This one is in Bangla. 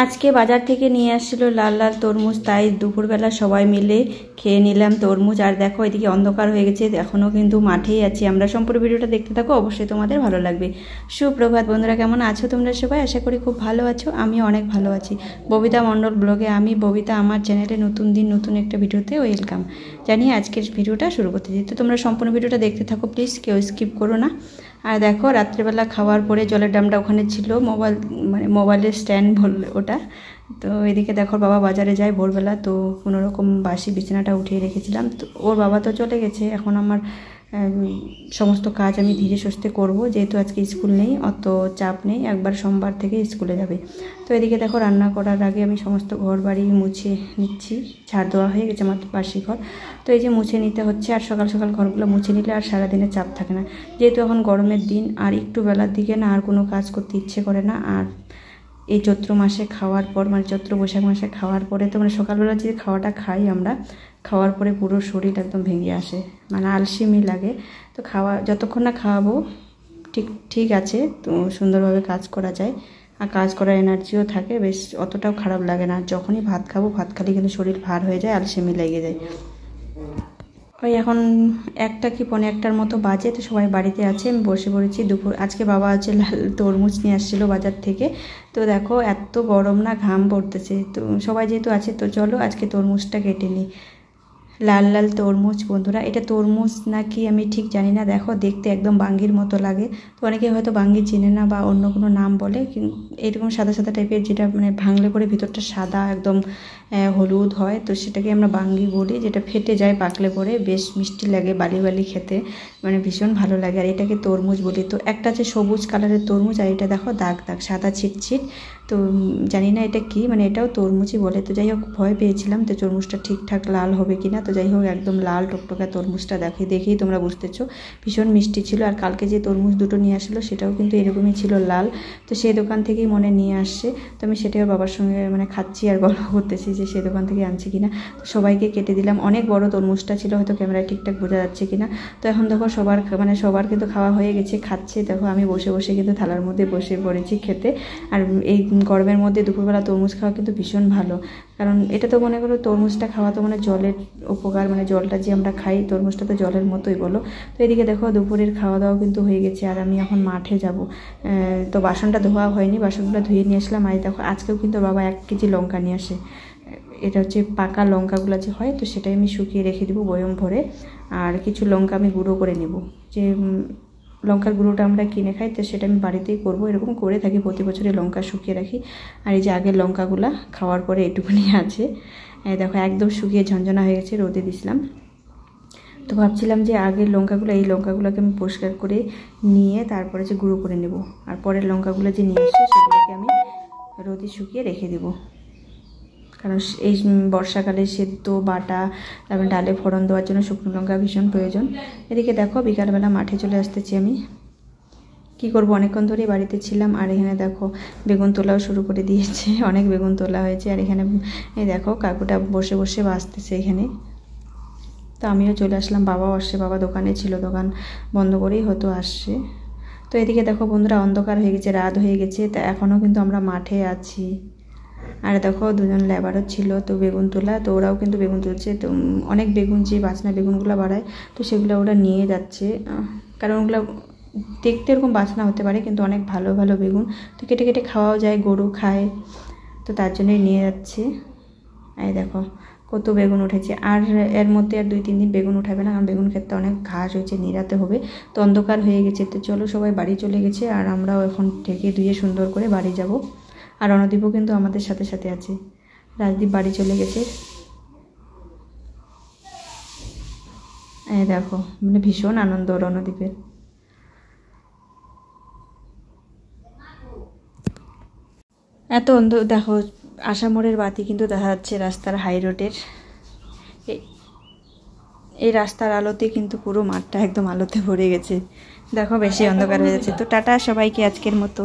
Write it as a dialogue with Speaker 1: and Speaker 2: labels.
Speaker 1: আজকে বাজার থেকে নিয়ে আসছিল লাল লাল তরমুজ, তাই দুপুরবেলা সবাই মিলে খেয়ে নিলাম তরমুজ। আর দেখো এদিকে অন্ধকার হয়ে গেছে, এখনও কিন্তু মাঠেই আছি আমরা। সম্পূর্ণ ভিডিওটা দেখতে থাকো, অবশ্যই তোমাদের ভালো লাগবে। সুপ্রভাত বন্ধুরা, কেমন আছো তোমরা সবাই? আশা করি খুব ভালো আছো, আমি অনেক ভালো আছি। ববিতা মণ্ডল ব্লগে আমি ববিতা, আমার চ্যানেলে নতুন দিন নতুন একটা ভিডিওতে ওয়েলকাম জানিয়ে আজকের ভিডিওটা শুরু করতে দিই। তো তোমরা সম্পূর্ণ ভিডিওটা দেখতে থাকো প্লিজ, কেউ স্কিপ করো না। আর দেখো রাত্রেবেলা খাওয়ার পরে জলের ড্রামটা ওখানে ছিল, মোবাইলের স্ট্যান্ড বললে ওটা। তো এদিকে দেখো বাবা বাজারে যায় ভোরবেলা, তো কোনোরকম বাসি বিছানাটা উঠিয়ে রেখেছিলাম। তো ওর বাবা তো চলে গেছে, এখন আমার সমস্ত কাজ আমি ধীরে সুস্থে করব, যেহেতু আজকে স্কুল নেই, অত চাপ নেই, একবার সোমবার থেকে স্কুলে যাবে। তো এদিকে দেখো রান্না করার আগে আমি সমস্ত ঘর বাড়ি মুছে নিচ্ছি। ঝাড় দেওয়া হয়ে গেছে আমার বাসি ঘর, তো এই যে মুছে নিতে হচ্ছে। আর সকাল সকাল ঘরগুলো মুছে নিলে আর সারাদিনে চাপ থাকে না, যেহেতু এখন গরমের দিন আর একটু বেলার দিকে না আর কোনো কাজ করতে ইচ্ছে করে না। আর এই চৈত্র মাসে খাওয়ার পর, চৈত্র বৈশাখ মাসে খাওয়ার পরে তো সকালবেলা যে খাওয়াটা খাই আমরা, খাওয়ার পরে পুরো শরীর একদম ভেঙে আসে, আলসেমি লাগে। তো যতক্ষণ না খাওয়াবো ঠিক আছে, তো সুন্দরভাবে কাজ করা যায় আর কাজ করার এনার্জিও থাকে, বেশ অতটাও খারাপ লাগে না। যখনই ভাত খাবো, ভাত খালি কিন্তু শরীর ভার হয়ে যায়, আলসেমি লেগে যায়। ওই এখন 1টা কি 1:15টার মতো বাজে, তো সবাই বাড়িতে আছে, আমি বসে পড়েছি। দুপুর আজকে বাবা হচ্ছে লাল তরমুজ নিয়ে আসছিলো বাজার থেকে। তো দেখো এত গরম না, ঘাম পড়তেছে, তো সবাই যেহেতু আছে তো চলো আজকে তরমুজটা কেটে নিই। লাল লাল তরমুজ বন্ধুরা, এটা তরমুজ নাকি আমি ঠিক জানি না। দেখো দেখতে একদম বাঙ্গির মতো লাগে, তো অনেকে হয়তো বাঙ্গি চেনে না বা অন্য কোনো নাম বলে, এরকম সাদা সাদা টাইপের, যেটা ভাঙলে পরে ভিতরটা সাদা একদম হলুদ হয়, তো সেটাকে আমরা বাঙ্গি বলি। যেটা ফেটে যায় পাকলে পরে, বেশ মিষ্টি লাগে, বালি বালি খেতে, ভীষণ ভালো লাগে। আর এটাকে তরমুজ বলি। তো একটা আছে সবুজ কালারের তরমুজ, আর এটা দেখো দাগ দাগ সাদা ছিটছিট, তো জানি না এটা কি, এটাও তরমুজই বলে। তো যাই হোক ভয় পেয়েছিলাম তো তরমুজটা ঠিকঠাক লাল হবে কিনা। তো যাই হোক একদম লাল টকটকা তরমুজটা দেখেই তোমরা বুঝতেছো ভীষণ মিষ্টি ছিল। আর কালকে যে তরমুজ দুটো নিয়ে আসলো সেটাও কিন্তু এরকমই ছিল লাল, তো সেই দোকান থেকেই নিয়ে আসছে। তো আমি সেটাই বাবার সঙ্গে খাচ্ছি আর গল্প করতেছি যে সেই দোকান থেকে আনছি কিনা। তো সবাইকে কেটে দিলাম, অনেক বড় তরমুজটা ছিল, হয়তো ক্যামেরায় ঠিকঠাক বোঝা যাচ্ছে কিনা। তো এখন দেখো সবার কিন্তু খাওয়া হয়ে গেছে, খাচ্ছে। দেখো আমি বসে বসে কিন্তু থালার মধ্যে বসে পড়েছি খেতে। আর এই গরমের মধ্যে দুপুরবেলা তরমুজ খাওয়া কিন্তু ভীষণ ভালো, কারণ এটা তো মনে করো তরমুজটা খাওয়া তো জলের উপকার, জলটা যে আমরা খাই, তরমুজটা তো জলের মতোই বলো। তো এদিকে দেখো দুপুরের খাওয়া দাওয়া কিন্তু হয়ে গেছে, আর আমি এখন মাঠে যাব। তো বাসনটা ধোয়া হয়নি, বাসনগুলো ধুয়ে নিয়ে আসলাম। আর দেখো আজকেও কিন্তু বাবা 1 কেজি লঙ্কা নিয়ে আসে, এটা হচ্ছে পাকা লঙ্কাগুলো যে হয়, তো সেটাই আমি শুকিয়ে রেখে দেবো বয়ম ভরে। আর কিছু লঙ্কা আমি গুঁড়ো করে নেব, যে লঙ্কার গুঁড়োটা আমরা কিনে খাই, তো সেটা আমি বাড়িতেই করব, এরকম করে থাকি প্রতি বছরে লঙ্কা শুকিয়ে রাখি। আর এই যে আগের লঙ্কাগুলা খাওয়ার পরে এটুকুনি আছে, দেখো একদম শুকিয়ে ঝনঝনা হয়ে গেছে, রোদে দিছিলাম। তো ভাবছিলাম যে আগের লঙ্কাগুলো, এই লঙ্কাগুলোকে আমি পরিষ্কার করে নিয়ে তারপরে যে গুঁড়ো করে নেব, আর পরের লঙ্কাগুলো যে নিয়ে আসছে সেগুলোকে আমি রোদে শুকিয়ে রেখে দেবো, কারণ এই বর্ষাকালে সেদ্ধ বাটা, তারপরে ডালে ফোড়ন দেওয়ার জন্য শুকনো লঙ্কা ভীষণ প্রয়োজন। এদিকে দেখো বিকালবেলা মাঠে চলে আসতেছি আমি, কি করব, অনেকক্ষণ ধরেই বাড়িতে ছিলাম। আর এখানে দেখো বেগুন তোলাও শুরু করে দিয়েছে, অনেক বেগুন তোলা হয়েছে। আর এখানে এই দেখো কাকুটা বসে বসে বাঁচতেছে এখানে। তো আমিও চলে আসলাম, বাবাও আসছে, বাবা দোকানে ছিল, দোকান বন্ধ করেই হয়তো আসছে। তো এদিকে দেখো বন্ধুরা অন্ধকার হয়ে গেছে, রাত হয়ে গেছে, তা এখনও কিন্তু আমরা মাঠে আছি। আর দেখো দুজন লেবারও ছিল তো বেগুন তোলা, তো ওরাও কিন্তু বেগুন তুলছে। তো অনেক বেগুন যে বাছনা বেগুনগুলো বাড়ায়, তো সেগুলো ওরা নিয়ে যাচ্ছে, কারণ ওগুলো দেখতে এরকম বাছনা হতে পারে কিন্তু অনেক ভালো ভালো বেগুন, তো কেটে কেটে খাওয়াও যায়, গরু খায়, তো তার জন্যই নিয়ে যাচ্ছে। এই দেখো কত বেগুন উঠেছে, আর এর মধ্যে আর 2-3 দিন বেগুন উঠাবে না, কারণ বেগুন ক্ষেতটা অনেক ঘাস হয়েছে, নিরাতে হবে। তো অন্ধকার হয়ে গেছে, তো চলো সবাই বাড়ি চলে গেছে, আর আমরাও এখন ঢেকে ধুয়ে সুন্দর করে বাড়ি যাব। আর রণদীপও কিন্তু আমাদের সাথে সাথে আছে, রাজদীপ বাড়ি চলে গেছে। এই দেখো ভীষণ আনন্দ রণদীপের। এত দেখো আশামোড়ের বাতি কিন্তু দেখা যাচ্ছে রাস্তার হাই রোডের, এই রাস্তার আলোতে কিন্তু পুরো মাঠটা একদম আলোতে ভরে গেছে। দেখো বেশি অন্ধকার হয়ে যাচ্ছে। তো টাটা সবাইকে আজকের মতো।